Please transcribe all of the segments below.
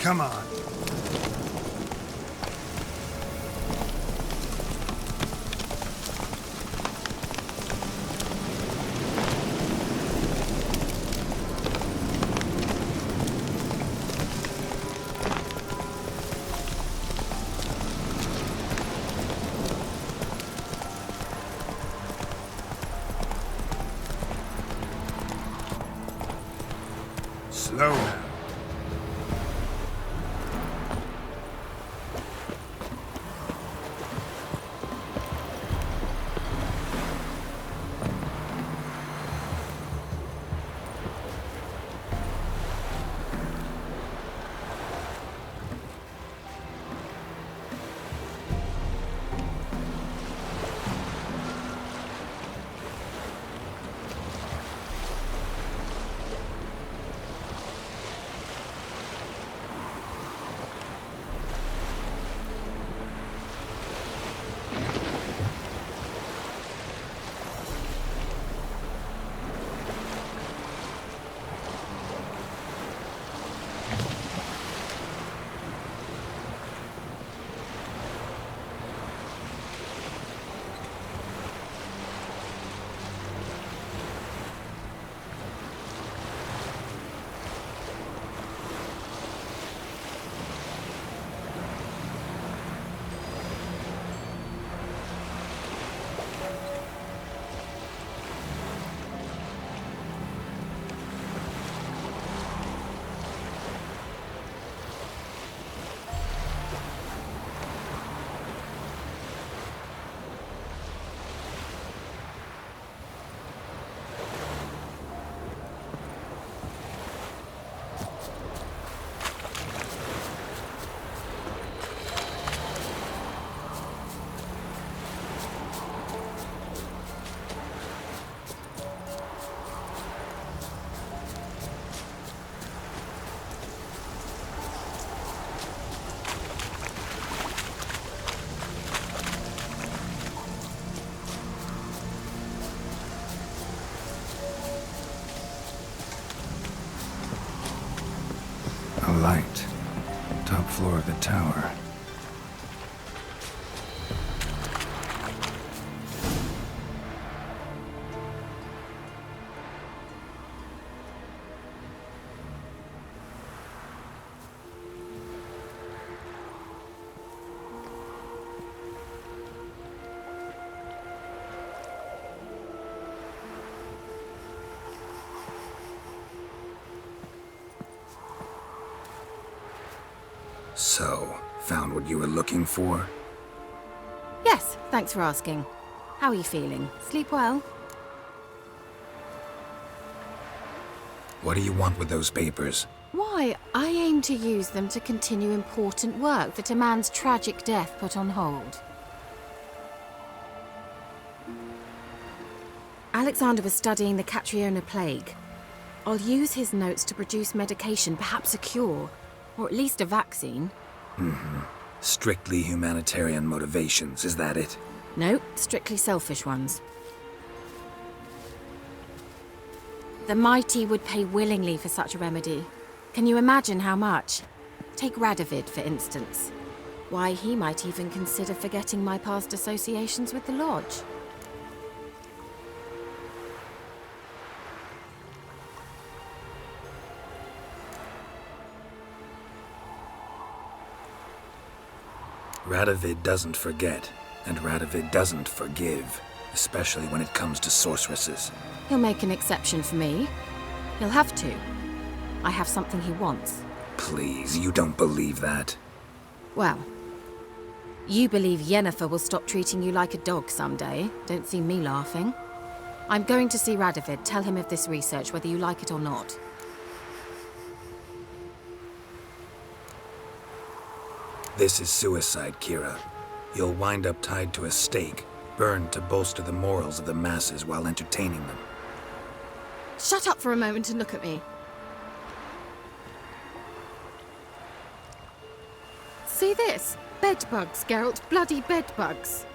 Come on. Slow now. A light. Top floor of the tower. So, found what you were looking for? Yes, thanks for asking. How are you feeling? Sleep well? What do you want with those papers? Why, I aim to use them to continue important work that a man's tragic death put on hold. Alexander was studying the Catriona plague. I'll use his notes to produce medication, perhaps a cure, or at least a vaccine. Strictly humanitarian motivations, is that it? No, strictly selfish ones. The mighty would pay willingly for such a remedy. Can you imagine how much? Take Radovid, for instance. Why, he might even consider forgetting my past associations with the Lodge. Radovid doesn't forget, and Radovid doesn't forgive, especially when it comes to sorceresses. He'll make an exception for me. He'll have to. I have something he wants. Please, you don't believe that. Well, you believe Yennefer will stop treating you like a dog someday. Don't see me laughing. I'm going to see Radovid, tell him of this research, whether you like it or not. This is suicide, Kira. You'll wind up tied to a stake, burned to bolster the morals of the masses while entertaining them. Shut up for a moment and look at me. See this? Bedbugs, Geralt. Bloody bedbugs.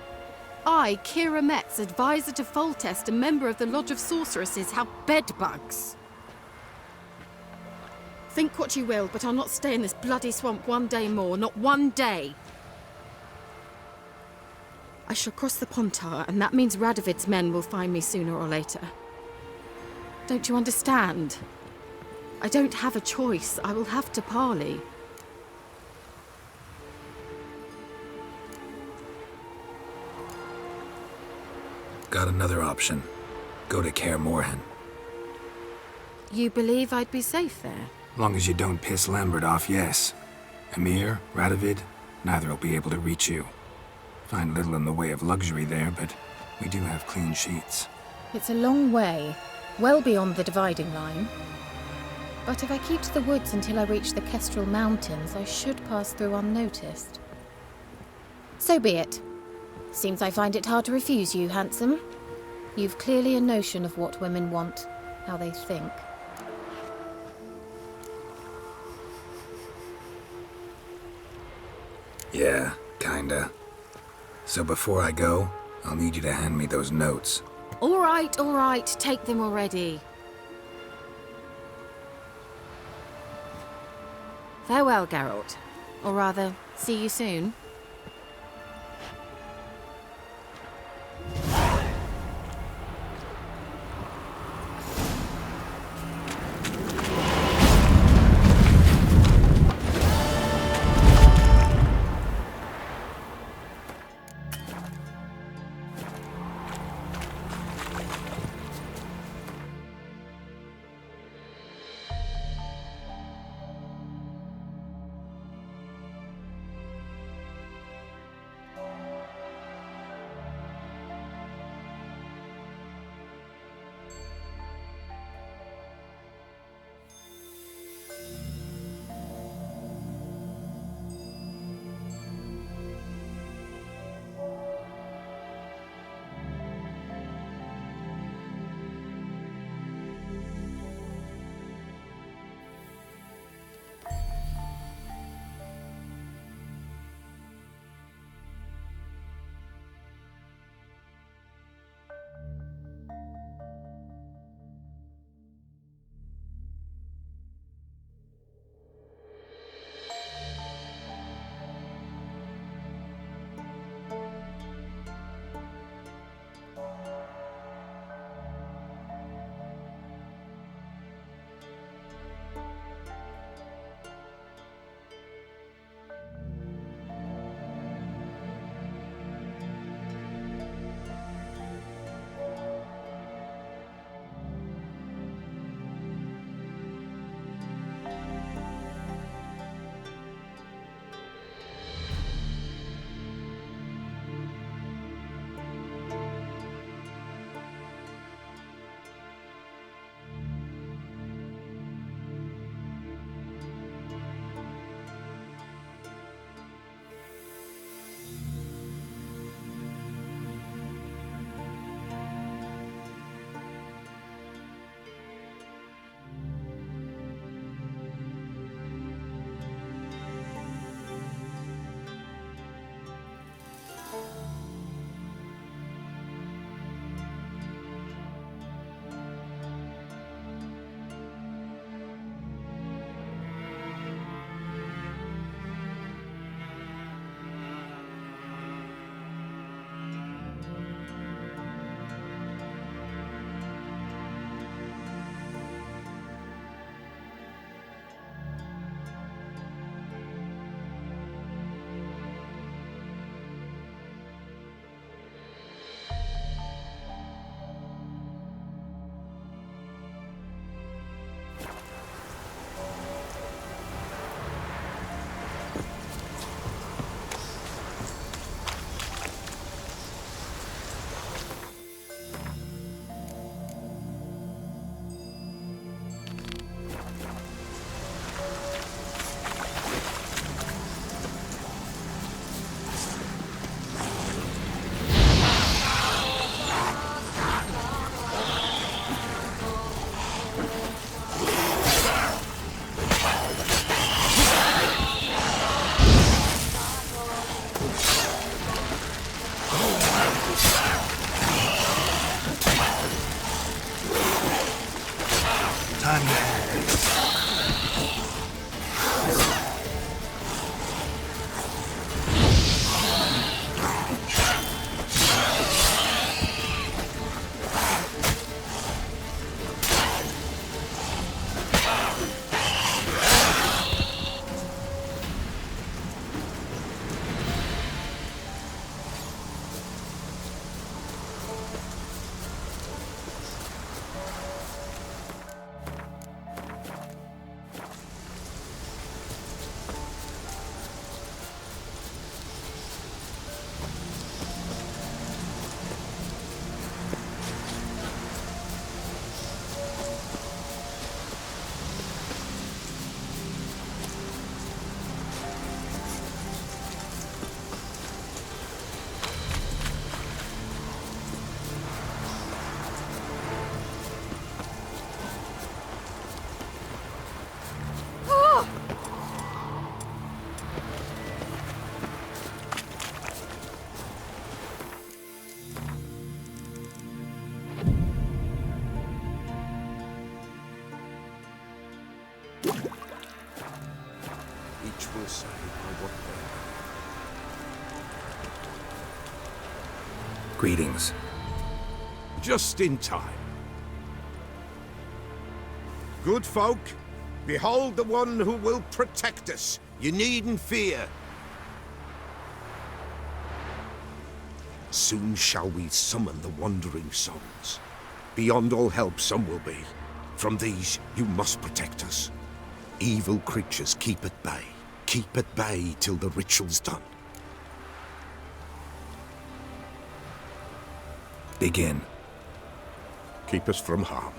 I, Kira Metz, advisor to Foltest, a member of the Lodge of Sorceresses, have bedbugs. Think what you will, but I'll not stay in this bloody swamp one day more, not one day. I shall cross the Pontar, and that means Radovid's men will find me sooner or later. Don't you understand? I don't have a choice. I will have to parley. Got another option. Go to Kaer Morhen. You believe I'd be safe there? Long as you don't piss Lambert off, yes. Emir, Radovid, neither will be able to reach you. Find little in the way of luxury there, but we do have clean sheets. It's a long way, well beyond the dividing line. But if I keep to the woods until I reach the Kestrel Mountains, I should pass through unnoticed. So be it. Seems I find it hard to refuse you, handsome. You've clearly a notion of what women want, how they think. Yeah, kinda. So before I go, I'll need you to hand me those notes. All right, take them already. Farewell, Geralt. Or rather, see you soon. Each will say by what they Greetings. just in time. Good folk, behold the one who will protect us. You needn't fear. Soon shall we summon the wandering souls. Beyond all help some will be. From these you must protect us. Evil creatures keep at bay. Keep at bay till the ritual's done. Begin. Keep us from harm,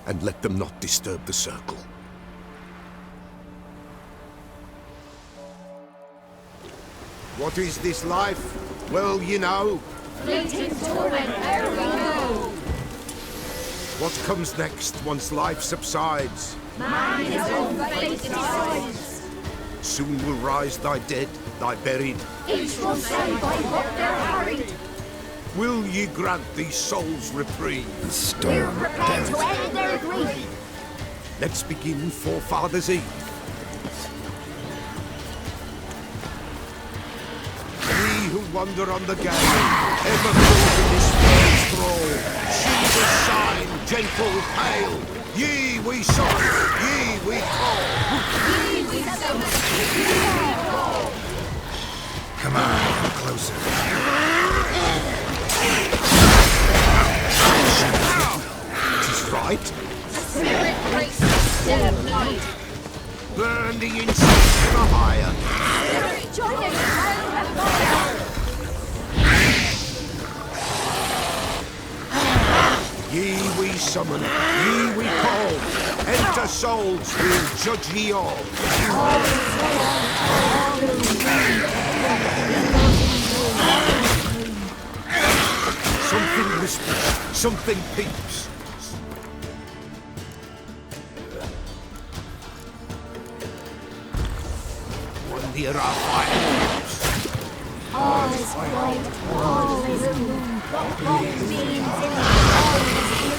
and let them not disturb the circle. What is this life? Well, you know. Fleeting torment, ere we know. What comes next once life subsides? Man his own fate decides. Soon will rise thy dead, thy buried. Each will say by what they're harried. Will ye grant these souls reprieve? The We're storm prepared to dares. end their grief. Let's begin Forefathers' Eve. We who wander on the gale, ever caught in this world's thrall, see the sign, gentle, pale. Ye we summon, ye we call. Come on, come closer. Tis right. Spirit breaks the still of night. Burn the incense to the higher. Spirit join us round the fire. Ye we summon, ye we call. Enter souls, we'll judge ye all. Something whispers, something peeps. One near our fire. All is white, all is blue. What means in all is blue.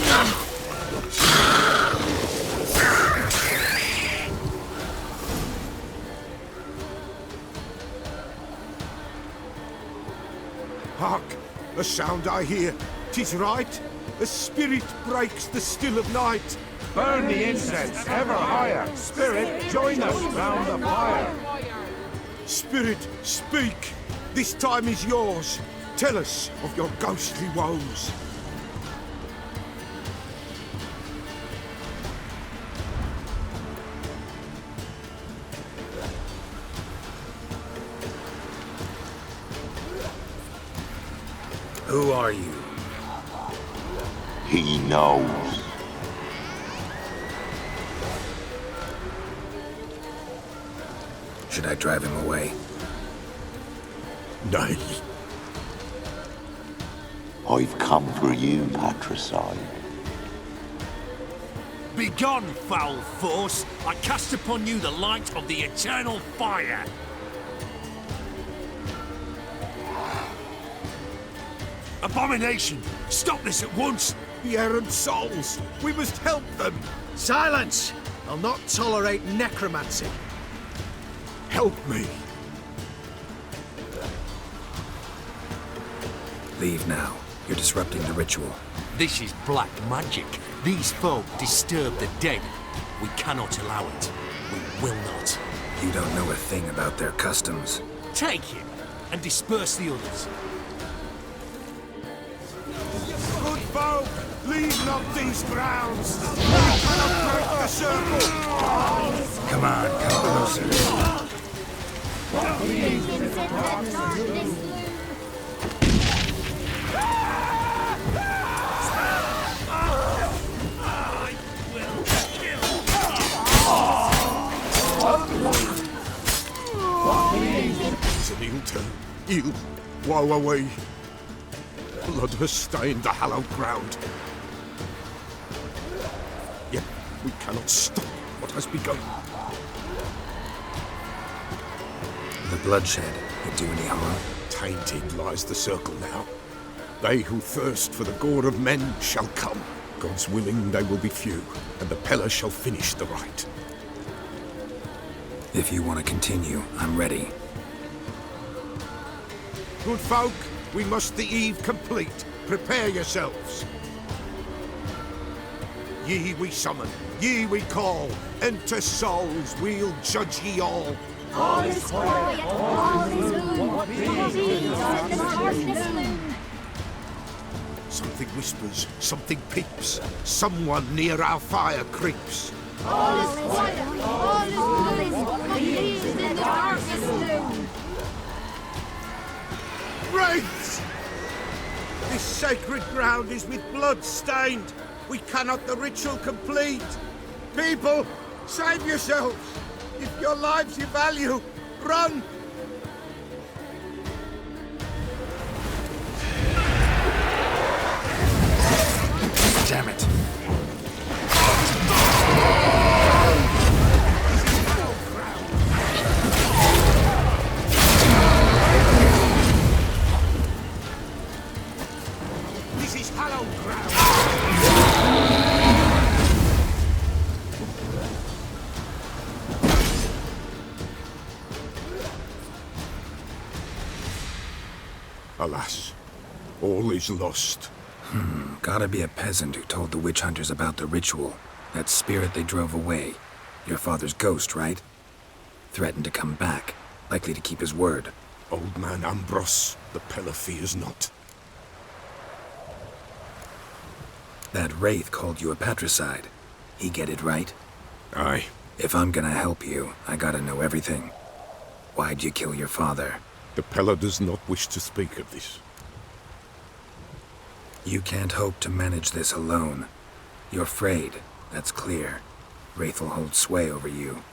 Hark! A sound I hear. 'Tis right. A spirit breaks the still of night. Burn the incense ever higher. Spirit, join us round the fire. Spirit, speak. This time is yours. Tell us of your ghostly woes. Who are you? He knows. Should I drive him away? Nay. I've come for you, patricide. Begone, foul force! I cast upon you the light of the eternal fire! Abomination! Stop this at once! The errant souls. We must help them. Silence! I'll not tolerate necromancy. Help me. Leave now. You're disrupting the ritual. This is black magic. These folk disturb the dead. We cannot allow it. We will not. You don't know a thing about their customs. Take him and disperse the others. Good folk, leave not these grounds. We cannot break the circle. Come on, come closer. It's an ill turn. Ill. Woe away. Blood has stained the hallowed ground. Yet we cannot stop what has begun. The bloodshed would do any harm? Tainted lies the circle now. They who thirst for the gore of men shall come. God's willing they will be few, and the Peller shall finish the rite. If you want to continue, I'm ready. Good folk, we must the eve complete. Prepare yourselves. Ye we summon, ye we call, enter souls, we'll judge ye all. All is quiet, all is gloom. What means in the darkness loom? Something whispers, something peeps. Someone near our fire creeps. All is quiet, all is gloom. What means in the darkness loom? Wraiths! This sacred ground is with blood stained. We cannot the ritual complete. People, save yourselves. If your lives you value, run! Damn it. This is hallowed ground. Alas, all is lost. Gotta be a peasant who told the witch hunters about the ritual. That spirit they drove away. Your father's ghost, right? Threatened to come back. Likely to keep his word. Old man Ambros, the Pillar fears not. That wraith called you a patricide. He get it right? Aye. If I'm gonna help you, I gotta know everything. Why'd you kill your father? The Pillar does not wish to speak of this. You can't hope to manage this alone. You're afraid, that's clear. Wraith will hold sway over you.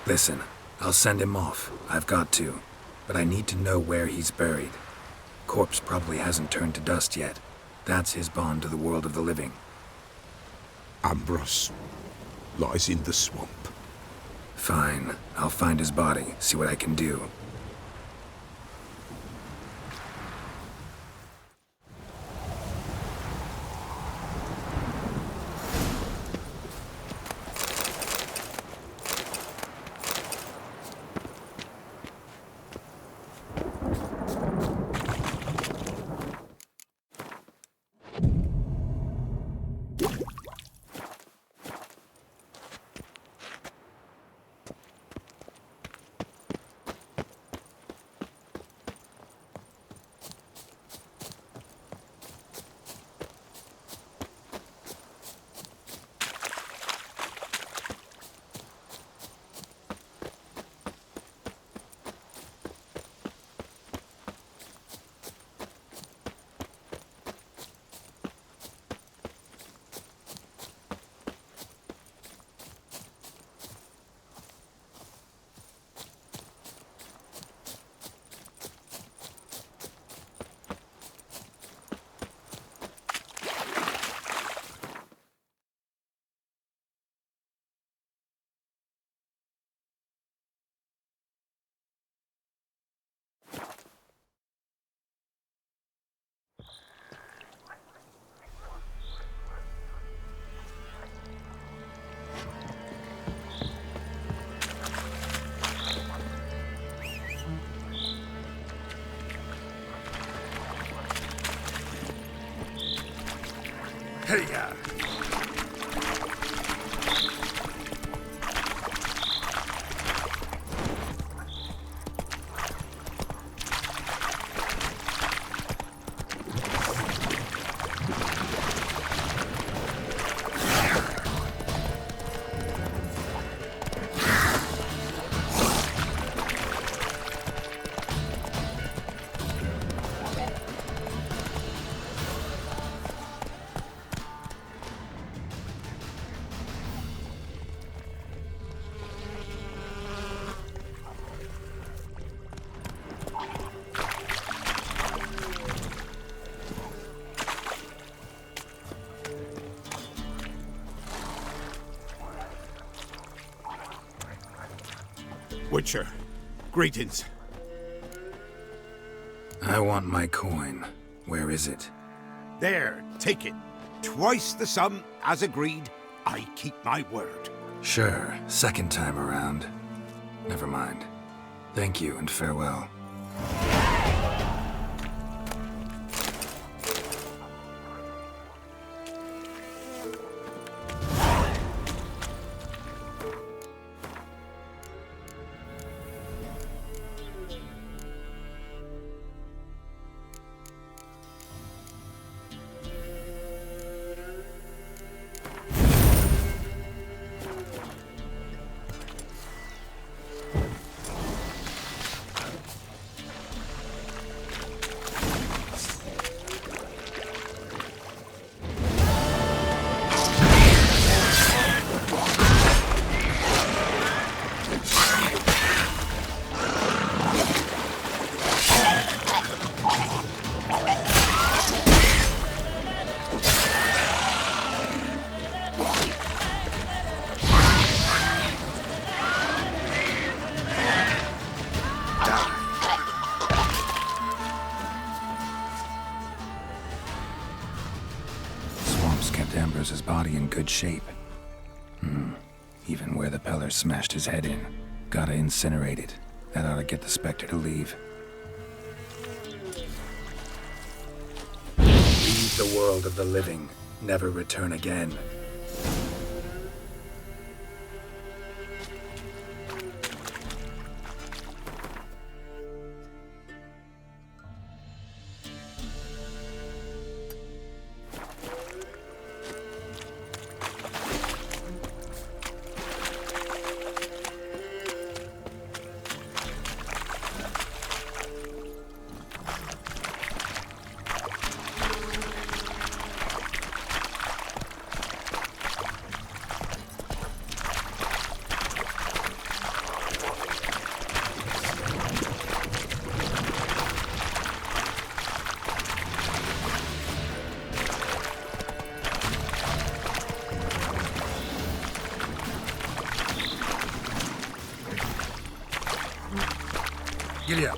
Listen, I'll send him off. I've got to. But I need to know where he's buried. Corpse probably hasn't turned to dust yet. That's his bond to the world of the living. Ambros lies in the swamp. Fine. I'll find his body, see what I can do. Hey-ya! Witcher, greetings. I want my coin. Where is it? There, take it. Twice the sum, as agreed. I keep my word. Sure, second time around. Never mind. Thank you and farewell. His body in good shape. Even where the Peller smashed his head in. Gotta incinerate it. That ought to get the Spectre to leave. Leave the world of the living. Never return again. Giddy up.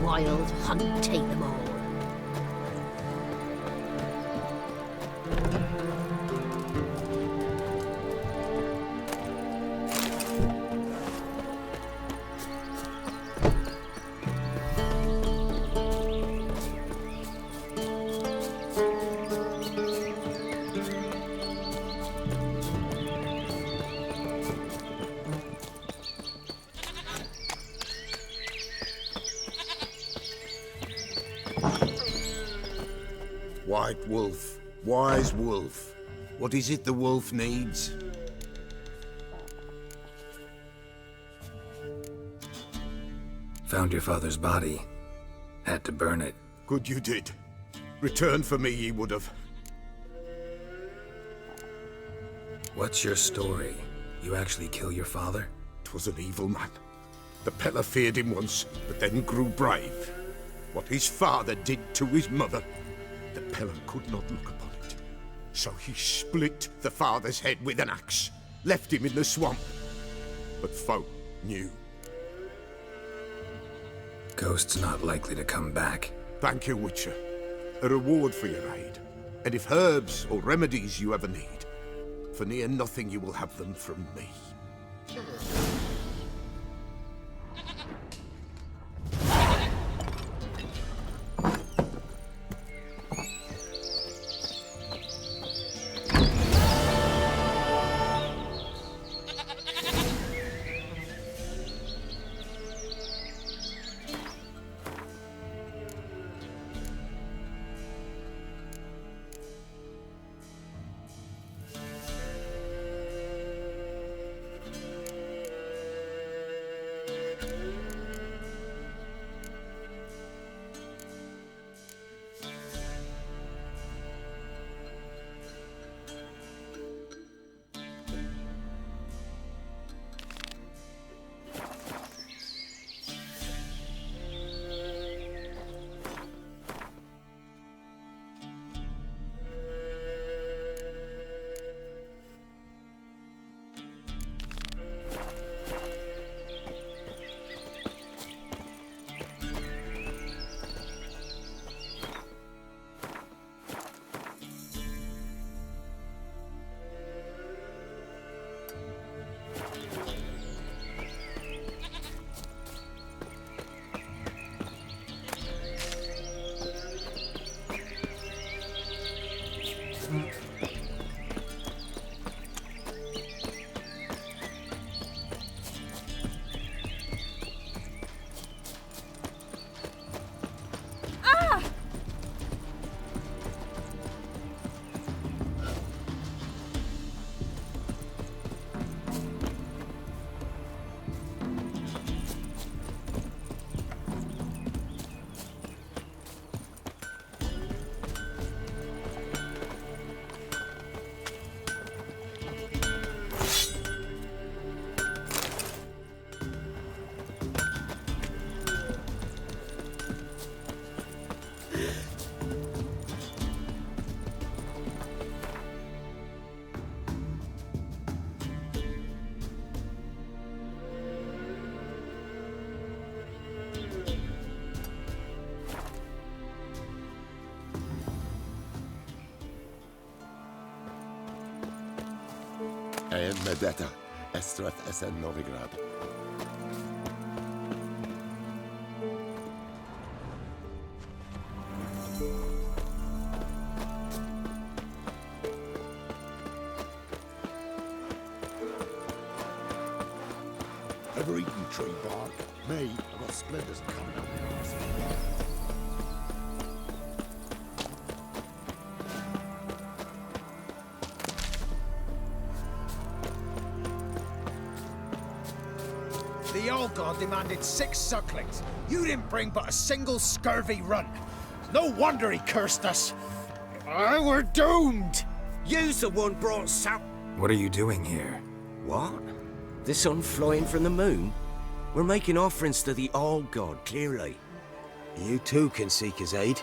Wild Hunt, take them all. White wolf, wise wolf. What is it the wolf needs? Found your father's body. Had to burn it. Good you did. Return for me ye would have. What's your story? You actually kill your father? 'Twas an evil man. The Peller feared him once, but then grew brave. What his father did to his mother, the Peller could not look upon it. So he split the father's head with an axe, left him in the swamp. But folk knew. Ghost's not likely to come back. Thank you, Witcher. A reward for your aid. And if herbs or remedies you ever need, for near nothing you will have them from me. esen medeta, estrath esen Novigrad. Ever eaten tree bark? Me, I've got splinters coming up there. The old god demanded 6 sucklings. You didn't bring but a single scurvy runt. No wonder he cursed us. We're doomed! You's the one brought sap. What are you doing here? What? The sun flying from the moon? We're making offerings to the old god, clearly. You too can seek his aid.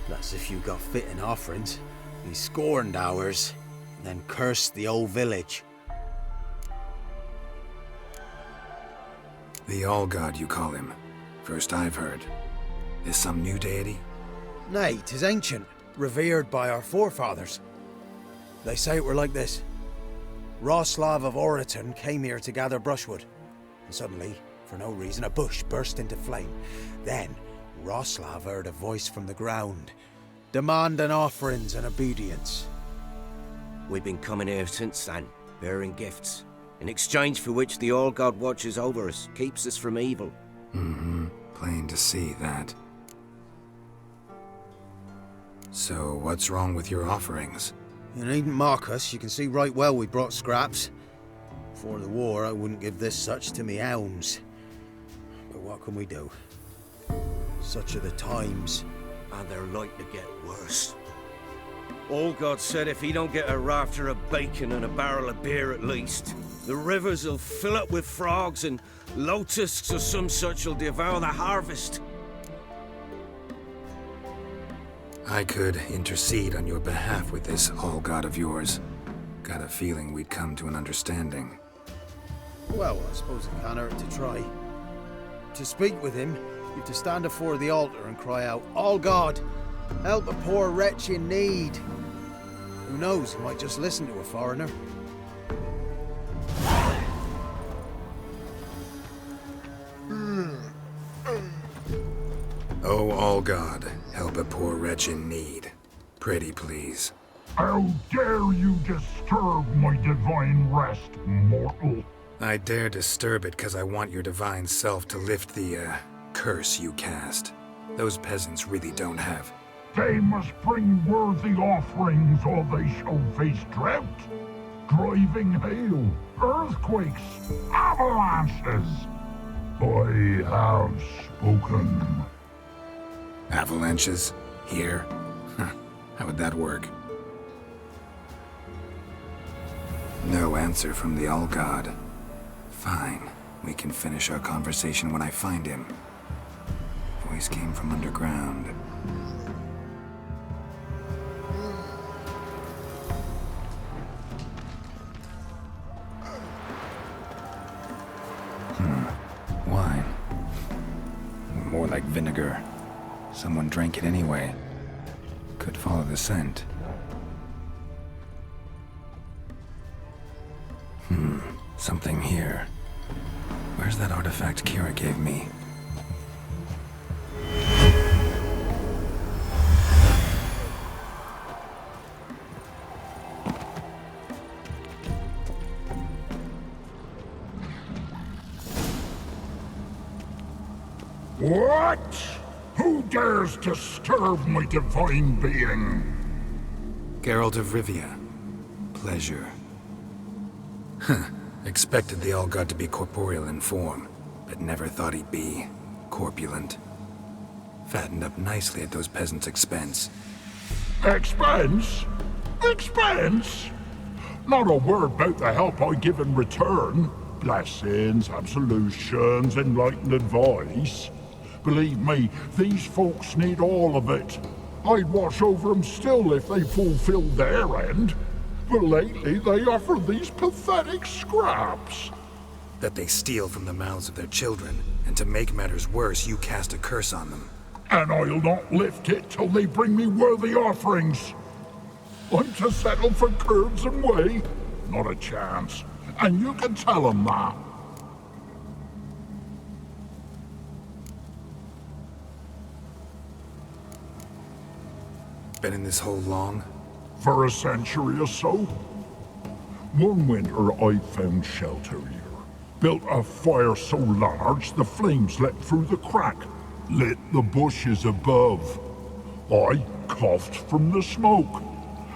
That's if you got fitting offerings. He scorned ours, then cursed the old village. The All-God, you call him. First I've heard. Is some new deity? Nay, 'tis ancient, revered by our forefathers. They say it were like this. Roslav of Oriton came here to gather brushwood, and suddenly, for no reason, a bush burst into flame. Then, Roslav heard a voice from the ground, demanding offerings and obedience. We've been coming here since then, bearing gifts, in exchange for which the All-God watches over us, keeps us from evil. Mm-hmm. Plain to see that. So, what's wrong with your offerings? You needn't mock us, you can see right well we brought scraps. Before the war, I wouldn't give this such to me hounds. But what can we do? Such are the times. And they're like to get worse. All-God said if he don't get a rafter of bacon and a barrel of beer at least, the rivers will fill up with frogs and locusts or some such will devour the harvest. I could intercede on your behalf with this All-God of yours. Got a feeling we'd come to an understanding. Well, I suppose it can't hurt to try. To speak with him, you've to stand before the altar and cry out, "All God, help a poor wretch in need." Who knows, he might just listen to a foreigner. Oh, All-God, help a poor wretch in need. Pretty please. How dare you disturb my divine rest, mortal? I dare disturb it because I want your divine self to lift the, curse you cast. Those peasants really don't have. They must bring worthy offerings or they shall face drought, driving hail, earthquakes, avalanches. I have spoken. Avalanches? Here? Huh. How would that work? No answer from the All-God. Fine. We can finish our conversation when I find him. Voice came from underground. Wine. More like vinegar. Someone drank it anyway. Could follow the scent. Something here. Where's that artifact Kira gave me? What? Who dares disturb my divine being? Geralt of Rivia. Pleasure. Huh. Expected the All-God to be corporeal in form, but never thought he'd be corpulent. Fattened up nicely at those peasants' expense. Expense? Expense? Not a word about the help I give in return. Blessings, absolutions, enlightened advice. Believe me, these folks need all of it. I'd watch over them still if they fulfilled their end. But lately they offer these pathetic scraps. That they steal from the mouths of their children, and to make matters worse, you cast a curse on them. And I'll not lift it till they bring me worthy offerings. I'm to settle for curds and whey? not a chance. And you can tell them that. Been in this hole long? For a century or so. One winter I found shelter here. Built a fire so large the flames leapt through the crack, lit the bushes above. I coughed from the smoke,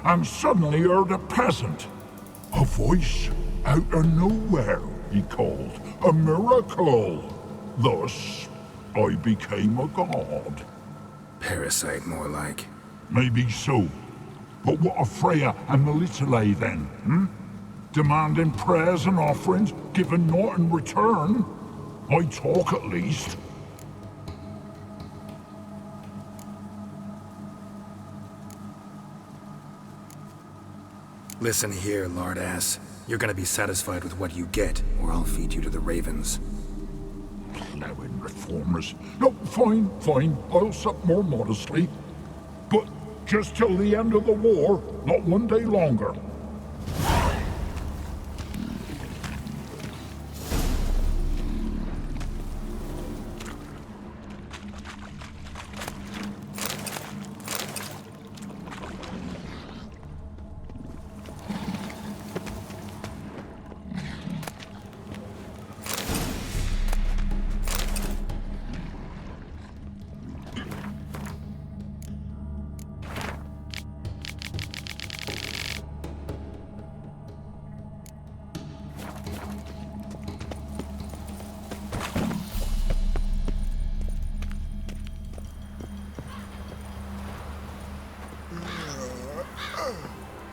and suddenly heard a peasant. A voice out of nowhere, he called. A miracle. Thus, I became a god. Parasite, more like. Maybe so. But what of Freya and the Little then, Demanding prayers and offerings, giving naught in return? I talk at least. Listen here, lard-ass. You're gonna be satisfied with what you get, or I'll feed you to the ravens. Plowing reformers. No, fine. I'll sup more modestly. But just till the end of the war, not one day longer.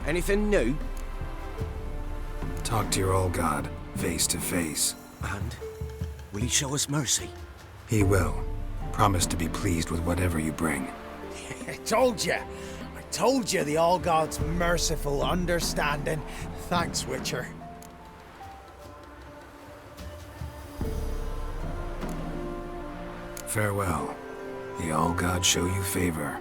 Anything new? Talk to your old god, face to face. And? Will he show us mercy? He will. Promise to be pleased with whatever you bring. I told you the All-God's merciful understanding. Thanks, Witcher. Farewell. The All-God show you favor.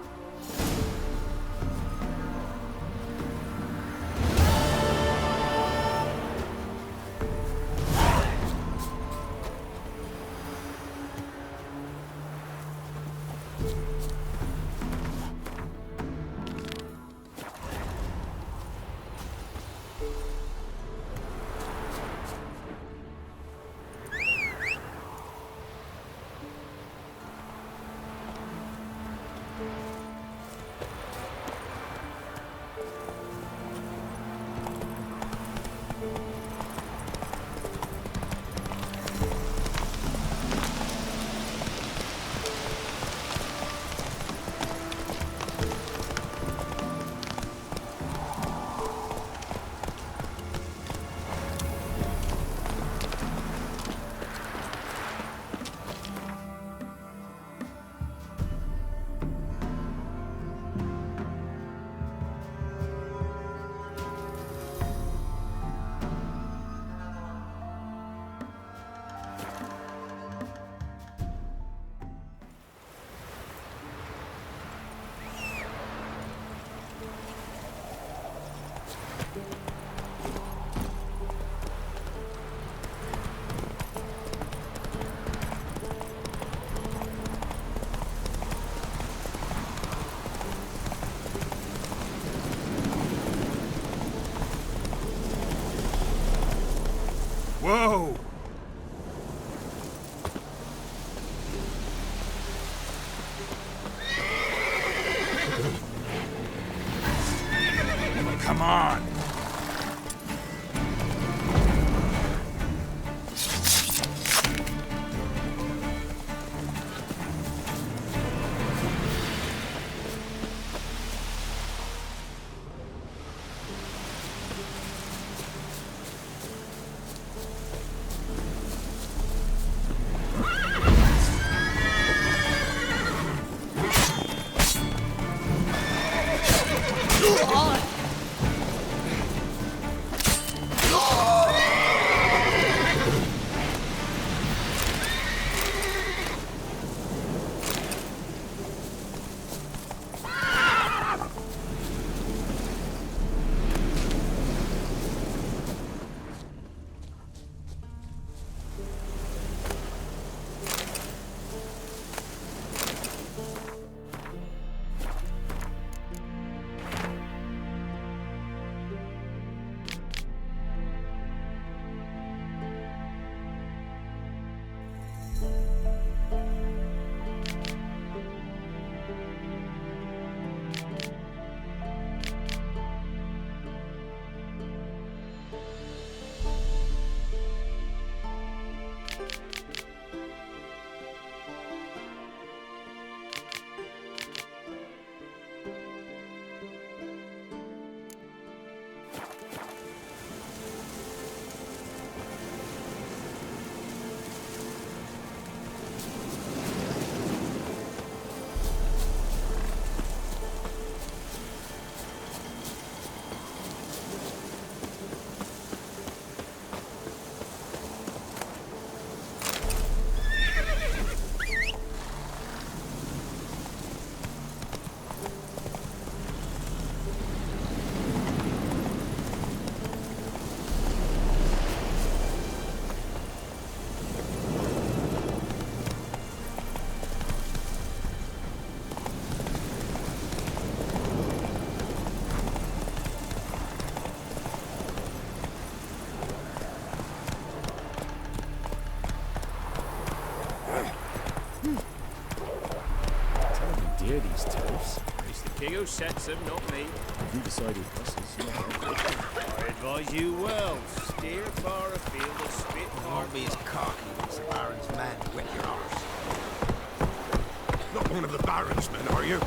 these turfs. It's the king who sets them, not me. You decided buses. I advise you well. Steer far afield and spit Won't be as cocky as the Baron's man to whip your arse. Not one of the Baron's men, are you?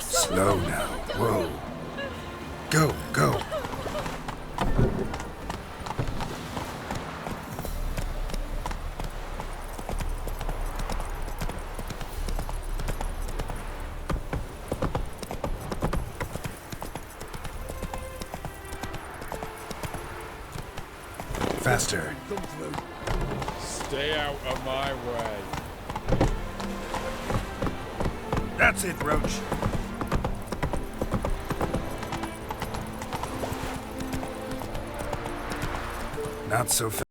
Slow now. Whoa. Go, go. Faster. Come through. Stay out of my way. That's it, Roche. Not so fast.